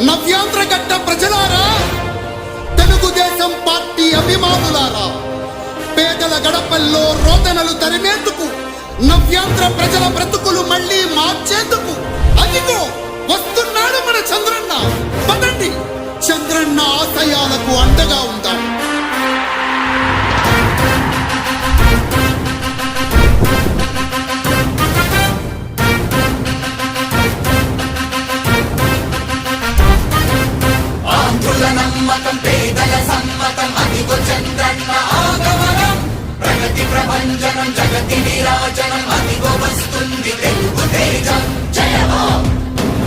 నవ్యాంధ్రగడ్డ ప్రజలారా, తెలుగుదేశం పార్టీ అభిమానులారా, పేదల గడపల్లో రోదనలు తరిమేందుకు, నవ్యాంధ్ర ప్రజల బ్రతుకులు మళ్లీ మార్చేందుకు అదిగో వస్తున్నాడు మన చంద్రన్న. పదండి, చంద్రన్న ఆశయాలకు అండగా ఉందాం. నమ్మకం పేదల సమ్మతం అదిగో చంద్రన్న ఆగమనం. ప్రగతి ప్రభంజనం జగతి విరాజనం అదిగో వస్తుంది తెలుగు తేజం. జయ హో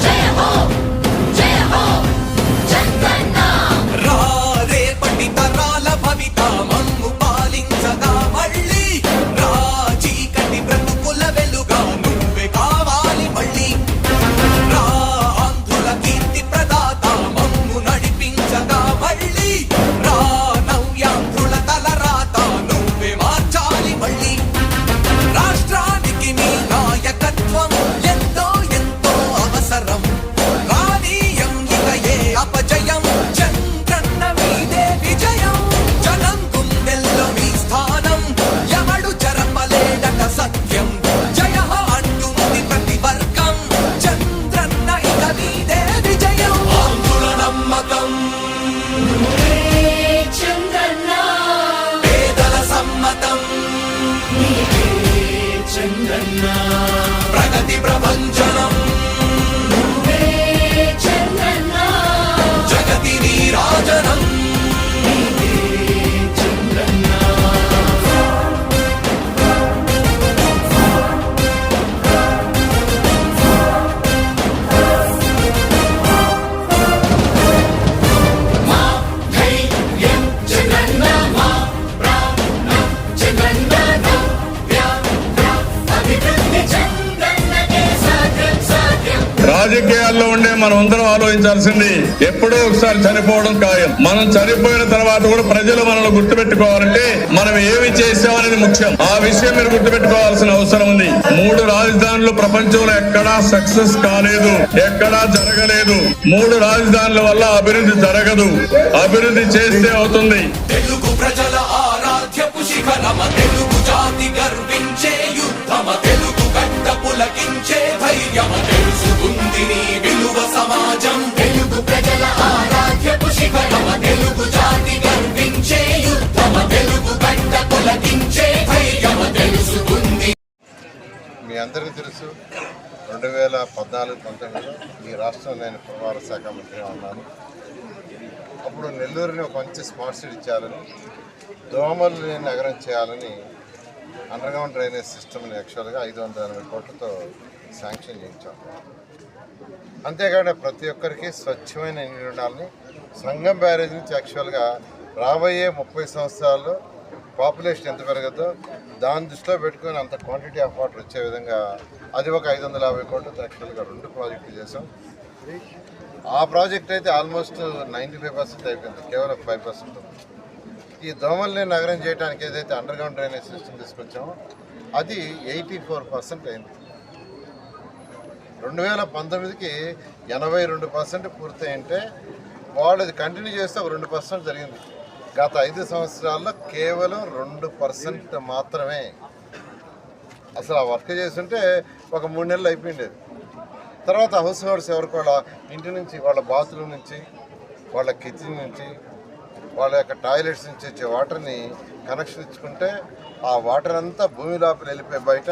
జయ హో జయ హో చంద్రన్న. రా రేపటి తరాల భవిత మమ్ము పాలించగా మళ్ళీ. రా చీకటి బ్రతుకుల వెలుగా నువ్వే కావాలి మళ్ళీ. రా ఆంధ్రుల కీర్తి ప్రదాత మమ్ము నడిపించగా మళ్ళీ. రా నవ్యాంధ్రుల తలరాత నువ్వే మార్చాలి మళ్ళీ. రాష్ట్రానికి నీ నాయకత్వం ఎంతో ఎంతో అవసరం. రానీయం ఇక ఏ అపజయం, చంద్రన్న మీదే విజయం. జనం గుండెల్లో మీ స్థానం, ఎవడు జరపలేడట సత్యం. జయ హో అంటుంది ప్రతి వర్గం, చంద్రన్న ఇక మీదే విజయం. ఆంధ్రుల నమ్మకం చంద్రన్న, పేదల సమ్మతం చంద్రన్న, ప్రగతి ప్రభంజనం చంద్రన్న, జగతి నీరాజనం చంద్రన్న. మా ధైర్యం చంద్రన్న, మా ప్రాణం చంద్రన్న, అభివృద్ధి చంద్రన్నకే సాధ్యం సాధ్యం. రాజకీయాల్లో ఉండే మనం అందరం ఆలోచించాల్సింది, ఎప్పుడో ఒకసారి చనిపోవడం ఖాయం. మనం చనిపోయిన తర్వాత కూడా ప్రజలు మనల్ని గుర్తుపెట్టుకోవాలంటే మనం ఏమి చేసామనేది ముఖ్యం. ఆ విషయం మీరు గుర్తుపెట్టుకోవాల్సిన అవసరం ఉంది. 3 రాజధానులు ప్రపంచంలో ఎక్కడా సక్సెస్ కాలేదు, ఎక్కడా జరగలేదు. 3 రాజధానుల వల్ల అభివృద్ధి జరగదు. అభివృద్ధి చేస్తే అవుతుంది. తెలుగు ప్రజల ఆరాధ్యపు శిఖరమ, తెలుగు జాతి గర్వించే యుద్ధమ, తెలుగు గడ్డ పులకించే ధైర్యమ, తెలుసుకుంది నీ విలువ సమాజం. తెలుగు ప్రజల ఆరాధ్యపు శిఖరమ, తెలుగు జాతి గర్వించే యుద్ధమ, తెలుగు గడ్డ పులకించే ధైర్యమ, తెలుసుకుంది. మీ అందరికీ తెలుసు, 2014-19లో ఈ రాష్ట్రంలో నేను పురపాలక శాఖ మంత్రిగా ఉన్నాను. అప్పుడు నెల్లూరుని ఒక మంచి స్మార్ట్ సిటీ చేయాలని, దోమలు లేని నగరం చేయాలని అండర్గ్రౌండ్ డ్రైనేజ్ సిస్టమ్ని యాక్చువల్గా 580 కోట్లతో శాంక్షన్ చేయించాం. అంతేకాకుండా ప్రతి ఒక్కరికి స్వచ్ఛమైన నీరు ఉండాలని, సంగం బ్యారేజ్ నుంచి యాక్చువల్గా రాబోయే 30 సంవత్సరాల్లో పాపులేషన్ ఎంత పెరగదో దాన్ని దృష్టిలో పెట్టుకొని అంత క్వాంటిటీ ఆఫ్ వాటర్ వచ్చే విధంగా అది ఒక 550 కోట్లతో యాక్చువల్గా 2 ప్రాజెక్టులు చేసాం. ఆ ప్రాజెక్ట్ అయితే ఆల్మోస్ట్ 95% అయిపోయింది, కేవలం 5% ఉంది. ఈ దోమల్ని నగరం చేయడానికి ఏదైతే అండర్గ్రౌండ్ డ్రైనేజ్ సిస్టమ్ తీసుకొచ్చామో అది 84% అయింది. 2019కి 82% పూర్తయింటే వాళ్ళు అది కంటిన్యూ చేస్తే ఒక 2% జరిగింది. గత 5 సంవత్సరాల్లో కేవలం 2% మాత్రమే. అసలు ఆ వర్క్ చేస్తుంటే ఒక 3 నెలలు అయిపోయిండేది. తర్వాత హౌస్ హోల్డ్స్ ఎవరికి వాళ్ళ ఇంటి నుంచి, వాళ్ళ బాత్రూమ్ నుంచి, వాళ్ళ కిచెన్ నుంచి, వాళ్ళ యొక్క టాయిలెట్స్ నుంచి వచ్చే వాటర్ని కనెక్షన్ ఇచ్చుకుంటే ఆ వాటర్ అంతా భూమి లోపల వెళ్ళిపోయి బయట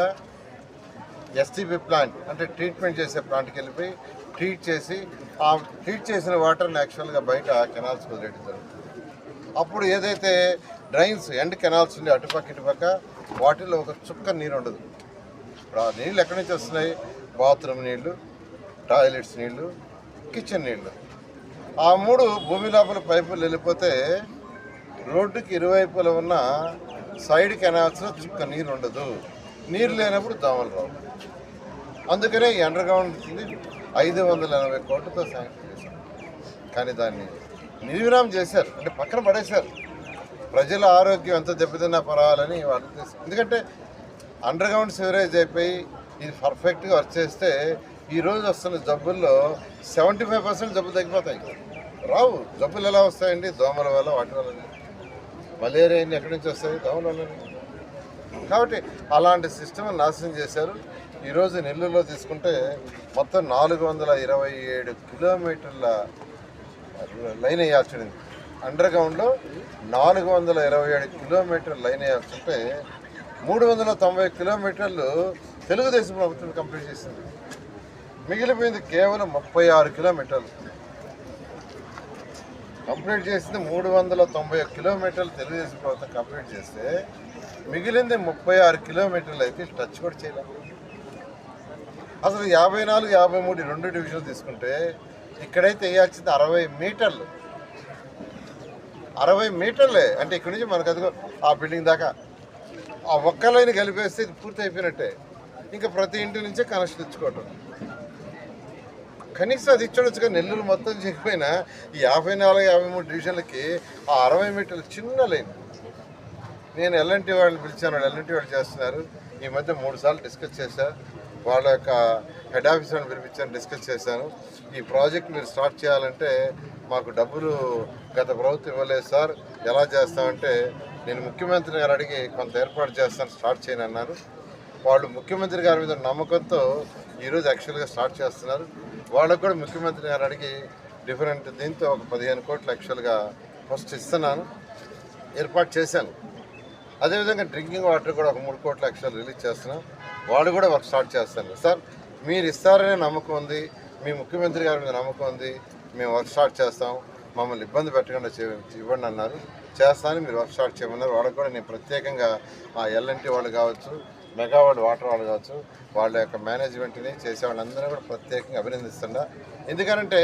ఎస్టీపీ ప్లాంట్ అంటే ట్రీట్మెంట్ చేసే ప్లాంట్కి వెళ్ళిపోయి ట్రీట్ చేసి ఆ ట్రీట్ చేసిన వాటర్ని యాక్చువల్గా బయట కెనాల్స్ వదిలేయడం జరుగుతుంది. అప్పుడు ఏదైతే డ్రైన్స్ ఎండ్ కెనాల్స్ ఉండే అటుపక్క ఇటుపక్క వాటిల్లో ఒక చుక్క నీరు ఉండదు. ఇప్పుడు ఆ నీళ్ళు ఎక్కడి నుంచి వస్తున్నాయి? బాత్రూమ్ నీళ్ళు, టాయిలెట్స్ నీళ్ళు, కిచెన్ నీళ్ళు. ఆ 3 భూమి లోపల పైపులు వెళ్ళిపోతే రోడ్డుకి ఇరువైపులా ఉన్న సైడ్ కెనాల్స్లో చుక్క నీరు ఉండదు. నీరు లేనప్పుడు దోమలు రావు. అందుకనే ఈ అండర్గ్రౌండ్ 580 కోట్లతో శాంక్షన్ చేశారు. కానీ దాన్ని నిర్విరామం చేశారు, అంటే పక్కన పడేశారు. ప్రజల ఆరోగ్యం ఎంత దెబ్బతిన్నా పర్వాలని వాళ్ళు ఎందుకంటే అండర్గ్రౌండ్ సివరేజ్ అయిపోయి ఇది పర్ఫెక్ట్గా వర్క్ చేస్తే ఈరోజు వస్తున్న జబ్బుల్లో 75% జబ్బులు తగ్గిపోతాయి. రావు. జబ్బులు ఎలా వస్తాయండి? దోమల వల్ల, వాటి వల్ల. మలేరియా ఎక్కడి నుంచి వస్తాయి? దోమల వల్ల. కాబట్టి అలాంటి సిస్టమ్ నాశనం చేశారు. ఈరోజు నెల్లూరులో తీసుకుంటే మొత్తం 427 కిలోమీటర్ల లైన్ వేయాల్సి ఉంది. అండర్ గ్రౌండ్లో 427 కిలోమీటర్ల లైన్ వేయాల్సి ఉంటే 390 కిలోమీటర్లు తెలుగుదేశం ప్రభుత్వం కంప్లీట్ చేసింది. మిగిలిపోయింది కేవలం 36 కిలోమీటర్లు. కంప్లీట్ చేసింది 390 కిలోమీటర్లు తెలుగుదేశం ప్రభుత్వం కంప్లీట్ చేస్తే మిగిలింది 36 కిలోమీటర్లు అయితే టచ్ కూడా చేయలేదు. అసలు 54, 53 రెండు డివిజన్లు తీసుకుంటే ఇక్కడైతే వేయాల్సింది 60 మీటర్లు. 60 మీటర్లే అంటే ఇక్కడి నుంచి మనకు అదిగో ఆ బిల్డింగ్ దాకా ఆ ఒక్క లైన్ కలిపేస్తే ఇది పూర్తి అయిపోయినట్టే. ఇంకా ప్రతి ఇంటి నుంచే కనెక్షన్ ఇచ్చుకోవటం. కనీసం అది ఇచ్చొచ్చుగా. నెల్లూరు మొత్తం చేయకపోయినా ఈ 54, 53 డివిజన్లకి ఆ 60 మీటర్లు చిన్న లైన్. నేను ఎల్ఎన్టీ వాళ్ళని పిలిచాను. ఎల్ఎన్టీ వాళ్ళు చేస్తున్నారు. ఈ మధ్య 3 సార్లు డిస్కస్ చేశాను. వాళ్ళ యొక్క హెడ్ ఆఫీస్ వాళ్ళని పిలిపించాను, డిస్కస్ చేశాను. ఈ ప్రాజెక్ట్ మీరు స్టార్ట్ చేయాలంటే మాకు డబ్బులు గత ప్రభుత్వం ఇవ్వలేదు సార్, ఎలా చేస్తామంటే నేను ముఖ్యమంత్రి గారు అడిగి కొంత ఏర్పాటు చేస్తాను, స్టార్ట్ చేయను అన్నారు. వాళ్ళు ముఖ్యమంత్రి గారి మీద నమ్మకంతో ఈరోజు యాక్చువల్గా స్టార్ట్ చేస్తున్నారు. వాళ్ళకు కూడా ముఖ్యమంత్రి గారు అడిగి డిఫరెంట్ దీంతో ఒక 15 కోట్లు యాక్చువల్గా ఫస్ట్ ఇస్తున్నాను, ఏర్పాటు చేశాను. అదేవిధంగా డ్రింకింగ్ వాటర్ కూడా ఒక 3 కోట్ల యాక్చువల్ రిలీజ్ చేస్తున్నాం. వాళ్ళు కూడా వర్క్ స్టార్ట్ చేస్తాను. సార్ మీరు ఇస్తారనే నమ్మకం ఉంది, మీ ముఖ్యమంత్రి గారి మీద నమ్మకం ఉంది, మేము వర్క్ స్టార్ట్ చేస్తాం, మమ్మల్ని ఇబ్బంది పెట్టకుండా ఇవ్వండి అన్నారు. చేస్తాను, మీరు వర్క్ స్టార్ట్ చేయమన్నారు. వాళ్ళకు కూడా నేను ప్రత్యేకంగా ఆ ఎల్ఎన్టీ వాళ్ళు కావచ్చు, మెగా వాళ్ళు వాటర్ వాళ్ళు కావచ్చు, వాళ్ళ యొక్క మేనేజ్మెంట్ని చేసే వాళ్ళందరూ కూడా ప్రత్యేకంగా అభినందిస్తుండా. ఎందుకంటే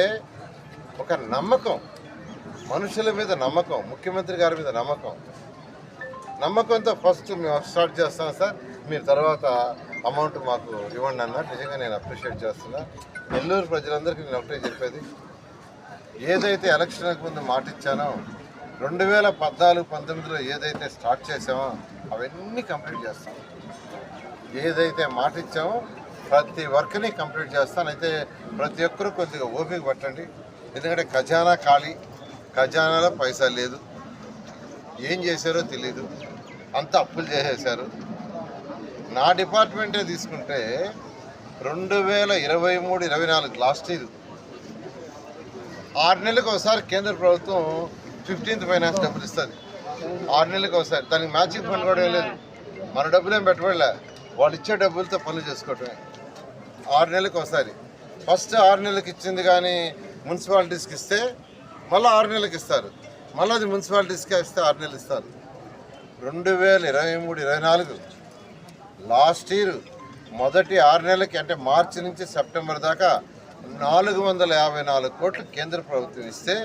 ఒక నమ్మకం, మనుషుల మీద నమ్మకం, ముఖ్యమంత్రి గారి మీద నమ్మకంతో ఫస్ట్ మేము వర్క్ స్టార్ట్ చేస్తాం సార్, మీరు తర్వాత అమౌంట్ మాకు ఇవ్వండి అన్నారు. నిజంగా నేను అప్రిషియేట్ చేస్తున్నా. నెల్లూరు ప్రజలందరికీ నేను ఒకటే చెప్పేది, ఏదైతే ఎలక్షన్కి ముందు మాట ఇచ్చానో 2014-19లో ఏదైతే స్టార్ట్ చేసామో అవన్నీ కంప్లీట్ చేస్తాం. ఏదైతే మాట ఇచ్చామో ప్రతి వర్క్ని కంప్లీట్ చేస్తాను. అయితే ప్రతి ఒక్కరూ కొద్దిగా ఓపిక పట్టండి. ఎందుకంటే ఖజానా ఖాళీ, ఖజానాలో పైసా లేదు, ఏం చేశారో తెలీదు, అంత అప్పులు చేసేశారు. నా డిపార్ట్మెంటే తీసుకుంటే 2023-24 లాస్ట్ ఇయర్ 6 నెలలకు ఒకసారి కేంద్ర ప్రభుత్వం 15th ఫైనాన్స్ డబ్బులు ఇస్తుంది. 6 నెలలకు ఒకసారి. దానికి మ్యాచింగ్ ఫండ్ కూడా లేదు. మన డబ్బులేం పెట్టబడలే, వాళ్ళు ఇచ్చే డబ్బులతో పనులు చేసుకోవటమే. 6 నెలలకు ఒకసారి. ఫస్ట్ 6 నెలలకు ఇచ్చింది కానీ మున్సిపాలిటీస్కి ఇస్తే మళ్ళీ 6 నెలలకు ఇస్తారు, మళ్ళీ అది మున్సిపాలిటీస్కి ఇస్తే 6 నెలలు ఇస్తారు. 2023-24 లాస్ట్ ఇయర్ మొదటి 6 నెలలకి అంటే మార్చి నుంచి సెప్టెంబర్ దాకా 454 కోట్లు కేంద్ర ప్రభుత్వం ఇస్తే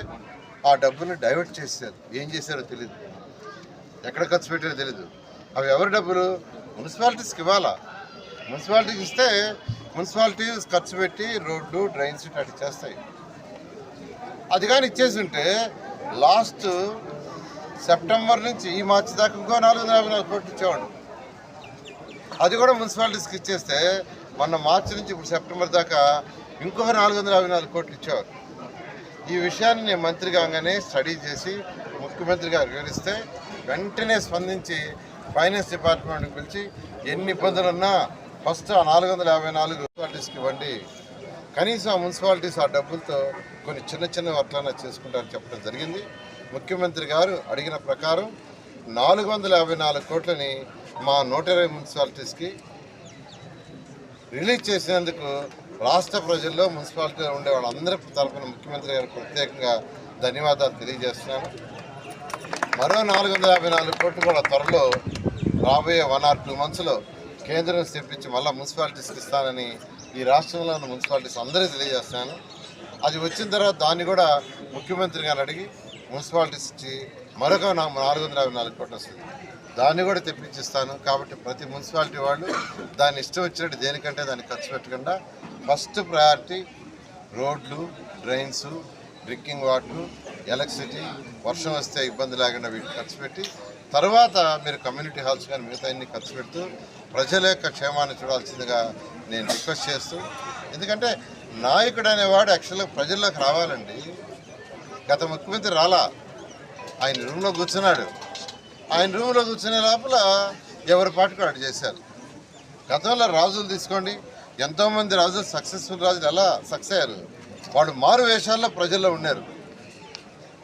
ఆ డబ్బులు డైవర్ట్ చేశారు. ఏం చేశారో తెలీదు, ఎక్కడ ఖర్చు పెట్టారో తెలీదు. అవి ఎవరి డబ్బులు? మున్సిపాలిటీస్కి ఇవ్వాలా. మున్సిపాలిటీకి ఇస్తే మున్సిపాలిటీస్ ఖర్చు పెట్టి రోడ్లు, డ్రైన్స్ అటు చేస్తాయి. అది కానీ ఇచ్చేసి ఉంటే లాస్ట్ సెప్టెంబర్ నుంచి ఈ మార్చి దాకా ఇంకో 454 కోట్లు ఇచ్చేవాడు. అది కూడా మున్సిపాలిటీస్కి ఇచ్చేస్తే మొన్న మార్చి నుంచి ఇప్పుడు సెప్టెంబర్ దాకా ఇంకొక 454 కోట్లు ఇచ్చేవారు. ఈ విషయాన్ని నేను మంత్రి కాగానే స్టడీ చేసి ముఖ్యమంత్రి గారు వివరిస్తే వెంటనే స్పందించి ఫైనాన్స్ డిపార్ట్మెంట్కి పిలిచి ఎన్ని ఇబ్బందులు ఉన్నా ఫస్ట్ ఆ 454 మున్సిపాలిటీస్కి ఇవ్వండి, కనీసం ఆ మున్సిపాలిటీస్ ఆ డబ్బులతో కొన్ని చిన్న చిన్న వర్క్లన్నా చేసుకుంటారని చెప్పడం జరిగింది. ముఖ్యమంత్రి గారు అడిగిన ప్రకారం 454 కోట్లని మా 120 మున్సిపాలిటీస్కి రిలీజ్ చేసినందుకు రాష్ట్ర ప్రజల్లో మున్సిపాలిటీలో ఉండే వాళ్ళందరి తరఫున ముఖ్యమంత్రి గారికి ప్రత్యేకంగా ధన్యవాదాలు తెలియజేస్తున్నాను. మరో 454 కోట్లు కూడా త్వరలో రాబోయే 1 or 2 monthsలో కేంద్రం తెప్పించి మళ్ళీ మున్సిపాలిటీస్కి ఇస్తానని ఈ రాష్ట్రంలో ఉన్న మున్సిపాలిటీస్ అందరికీ తెలియజేస్తున్నాను. అది వచ్చిన తర్వాత దాన్ని కూడా ముఖ్యమంత్రి గారిని అడిగి మున్సిపాలిటీస్ ఇచ్చి మరొక 454 కోట్లు వస్తుంది, దాన్ని కూడా తెప్పించిస్తాను. కాబట్టి ప్రతి మున్సిపాలిటీ వాళ్ళు దాన్ని ఇష్టం వచ్చినట్టు దేనికంటే దాన్ని ఖర్చు పెట్టకుండా ఫస్ట్ ప్రయారిటీ రోడ్లు, డ్రైన్స్, డ్రింకింగ్ వాటర్, ఎలక్ట్రిసిటీ, వర్షం వస్తే ఇబ్బంది లేకుండా వీటిని ఖర్చు పెట్టి తర్వాత మీరు కమ్యూనిటీ హాల్స్ కానీ మిగతా అన్ని ఖర్చు పెడుతూ ప్రజల యొక్క క్షేమాన్ని చూడాల్సిందిగా నేను రిక్వెస్ట్ చేస్తూ ఎందుకంటే నాయకుడు అనేవాడు యాక్చువల్గా ప్రజల్లోకి రావాలండి. గత ముఖ్యమంత్రి రాలా, ఆయన రూమ్లో కూర్చున్నాడు. ఆయన రూమ్లో కూర్చునే లోపల ఎవరి పాటికి వాడు చేశారు. గతంలో రాజులు తీసుకోండి, ఎంతోమంది రాజులు సక్సెస్ఫుల్ రాజులు ఎలా సక్సెస్ అయ్యారు? వాళ్ళు మారు వేషాల్లో ప్రజల్లో ఉన్నారు.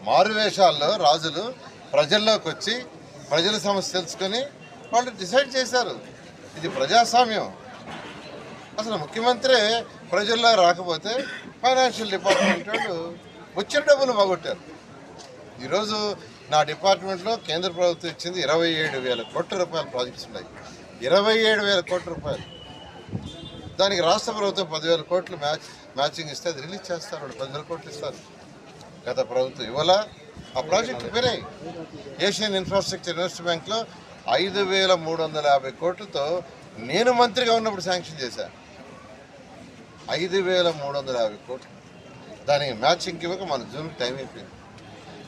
మారు వేషాల్లో రాజులు ప్రజల్లోకి వచ్చి ప్రజల సమస్య తెలుసుకొని వాళ్ళు డిసైడ్ చేశారు. ఇది ప్రజాస్వామ్యం. అసలు ముఖ్యమంత్రి ప్రజల్లో రాకపోతే ఫైనాన్షియల్ డిపార్ట్మెంట్ వాళ్ళు వచ్చిన డబ్బులు పోగొట్టారు. ఈరోజు నా డిపార్ట్మెంట్లో కేంద్ర ప్రభుత్వం ఇచ్చింది 27,000 కోట్ల రూపాయల ప్రాజెక్ట్స్ ఉన్నాయి. 27,000 కోట్ల రూపాయలు. దానికి రాష్ట్ర ప్రభుత్వం 10,000 కోట్లు మ్యాచింగ్ ఇస్తే అది రిలీజ్ చేస్తారు. వాళ్ళు 10,000 కోట్లు ఇస్తారు. గత ప్రభుత్వం ఇవాళ ఆ ప్రాజెక్టు పెరిగాయి. ఏషియన్ ఇన్ఫ్రాస్ట్రక్చర్ ఇన్వెస్ట్మెంట్ బ్యాంక్లో 5,350 కోట్లతో నేను మంత్రిగా ఉన్నప్పుడు శాంక్షన్ చేశాను. 5,350 కోట్లు. దానికి మ్యాచింగ్కి ఇవ్వక మన జూన్కి టైం అయిపోయింది.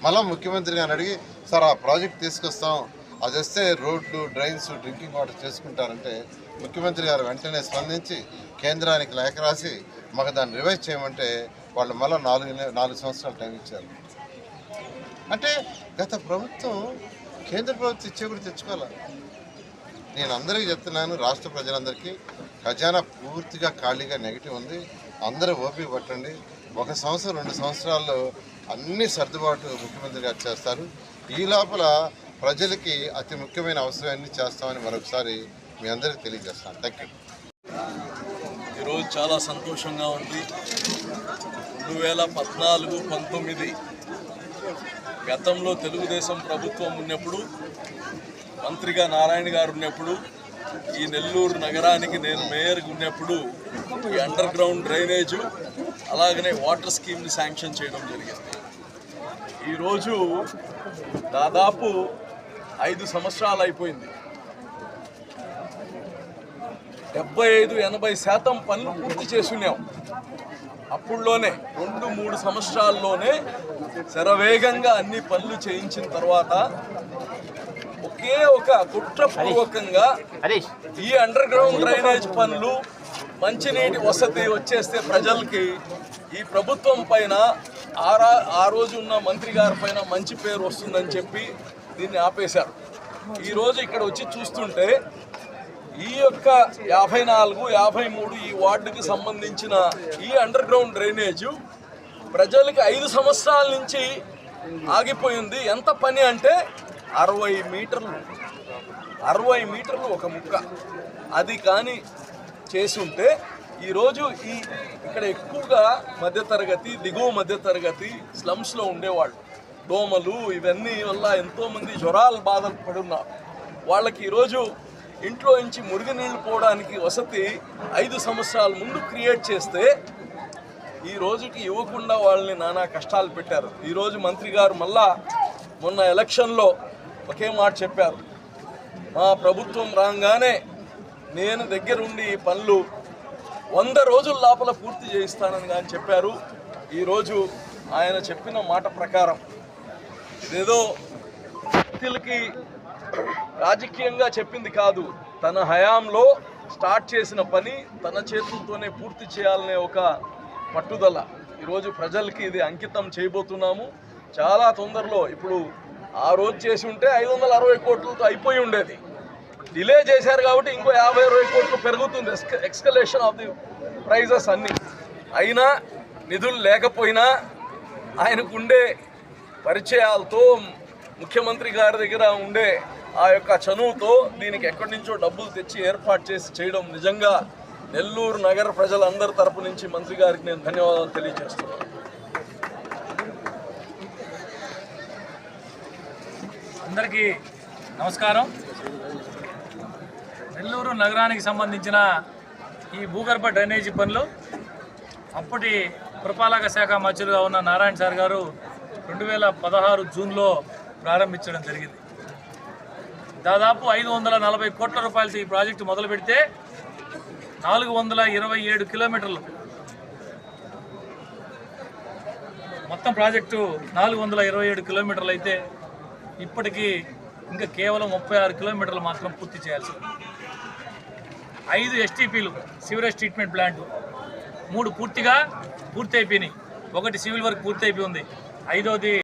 మళ్ళీ ముఖ్యమంత్రి గారిని అడిగి సార్ ఆ ప్రాజెక్ట్ తీసుకొస్తాం, అది వస్తే రోడ్లు, డ్రైన్స్, డ్రింకింగ్ వాటర్ చేసుకుంటారంటే ముఖ్యమంత్రి గారు వెంటనే స్పందించి కేంద్రానికి లేఖ రాసి మాకు దాన్ని రివైజ్ చేయమంటే వాళ్ళు మళ్ళీ 4 సంవత్సరాలు టైం ఇచ్చారు. అంటే గత ప్రభుత్వం కేంద్ర ప్రభుత్వం ఇచ్చే కూడా తెచ్చుకోవాలి. నేను అందరికీ చెప్తున్నాను, రాష్ట్ర ప్రజలందరికీ ఖజానా పూర్తిగా ఖాళీగా నెగిటివ్ ఉంది. అందరూ ఓపిక పట్టండి. 1 సంవత్సరం 2 సంవత్సరాల్లో అన్ని సర్దుబాటు ముఖ్యమంత్రి గారు చేస్తారు. ఈ లోపల ప్రజలకి అతి ముఖ్యమైన అవసరాన్ని చేస్తామని మరొకసారి మీ అందరికీ తెలియజేస్తాను. Thank you. ఈరోజు చాలా సంతోషంగా ఉంది. 2014-19 గతంలో తెలుగుదేశం ప్రభుత్వం ఉన్నప్పుడు, మంత్రిగా నారాయణ గారు ఉన్నప్పుడు, ఈ నెల్లూరు నగరానికి నేను మేయర్గా ఉన్నప్పుడు ఈ అండర్ గ్రౌండ్ డ్రైనేజు అలాగనే వాటర్ స్కీమ్ని శాంక్షన్ చేయడం జరిగింది. ఈరోజు దాదాపు 5 సంవత్సరాలు అయిపోయింది. 75-80% పనులు పూర్తి చేసున్నాం. అప్పుడులోనే 2-3 సంవత్సరాల్లోనే శరవేగంగా అన్ని పనులు చేయించిన తర్వాత ఒకే ఒక కుట్రపూర్వకంగా ఈ అండర్ గ్రౌండ్ డ్రైనేజ్ పనులు, మంచినీటి వసతి వచ్చేస్తే ప్రజలకి ఈ ప్రభుత్వం పైన ఆ రోజు ఉన్న మంత్రి గారి పైన మంచి పేరు వస్తుందని చెప్పి దీన్ని ఆపేశారు. ఈరోజు ఇక్కడ వచ్చి చూస్తుంటే ఈ యొక్క 54, 53 ఈ వార్డుకి సంబంధించిన ఈ అండర్ గ్రౌండ్ డ్రైనేజు ప్రజలకి 5 సంవత్సరాల నుంచి ఆగిపోయింది. ఎంత పని అంటే 60 మీటర్లు ఒక ముక్క. అది కానీ చేసి ఉంటే ఈరోజు ఇక్కడ ఎక్కువగా మధ్యతరగతి, దిగువ మధ్యతరగతి స్లమ్స్లో ఉండేవాళ్ళు, దోమలు ఇవన్నీ వల్ల ఎంతోమంది జ్వరాలు బాధలు పడున్నారు. వాళ్ళకి ఈరోజు ఇంట్లో నుంచి మురికి నీళ్లు పోవడానికి వసతి 5 సంవత్సరాల ముందు క్రియేట్ చేస్తే ఈ రోజుకి ఇవ్వకుండా వాళ్ళని నానా కష్టాలు పెట్టారు. ఈరోజు మంత్రి గారు మళ్ళా మొన్న ఎలక్షన్లో ఒకే మాట చెప్పారు, మా ప్రభుత్వం రాగానే నేను దగ్గరుండి ఈ పనులు 100 రోజుల లోపల పూర్తి చేయిస్తానని కానీ చెప్పారు. ఈరోజు ఆయన చెప్పిన మాట ప్రకారం ఇదేదో వ్యక్తులకి రాజకీయంగా చెప్పింది కాదు, తన హయాంలో స్టార్ట్ చేసిన పని తన చేతులతోనే పూర్తి చేయాలనే ఒక పట్టుదల. ఈరోజు ప్రజలకి ఇది అంకితం చేయబోతున్నాము. చాలా తొందరలో, ఇప్పుడు ఆ రోజు చేసి ఉంటే 560 కోట్లతో అయిపోయి ఉండేది. డిలే చేశారు కాబట్టి ఇంకో 50-60 కోట్లు పెరుగుతుంది, ఎక్స్కలేషన్ ఆఫ్ ది ప్రైజెస్ అన్నీ. అయినా నిధులు లేకపోయినా ఆయనకుండే పరిచయాలతో, ముఖ్యమంత్రి గారి దగ్గర ఉండే ఆ యొక్క చనువుతో దీనికి ఎక్కడి నుంచో డబ్బులు తెచ్చి ఏర్పాటు చేసి చేయడం నిజంగా నెల్లూరు నగర ప్రజలందరి తరపు నుంచి మంత్రి గారికి నేను ధన్యవాదాలు తెలియజేస్తున్నాను. అందరికీ నమస్కారం. నెల్లూరు నగరానికి సంబంధించిన ఈ భూగర్భ డ్రైనేజీ పనులు అప్పటి పురపాలక శాఖ మంత్రులుగా ఉన్న నారాయణ సార్ గారు 2016 జూన్లో ప్రారంభించడం జరిగింది. దాదాపు 540 కోట్ల రూపాయలతో ఈ ప్రాజెక్టు మొదలు పెడితే 427 కిలోమీటర్లు, మొత్తం ప్రాజెక్టు 427 కిలోమీటర్లు అయితే ఇప్పటికీ ఇంకా కేవలం 36 కిలోమీటర్లు మాత్రం పూర్తి చేయాల్సి ఉంది. 5 STPలు, సివరేజ్ ట్రీట్మెంట్ ప్లాంటు, 3 పూర్తిగా పూర్తి అయిపోయినాయి. 1 సివిల్ వర్క్ పూర్తి అయిపోయి ఉంది. 5వది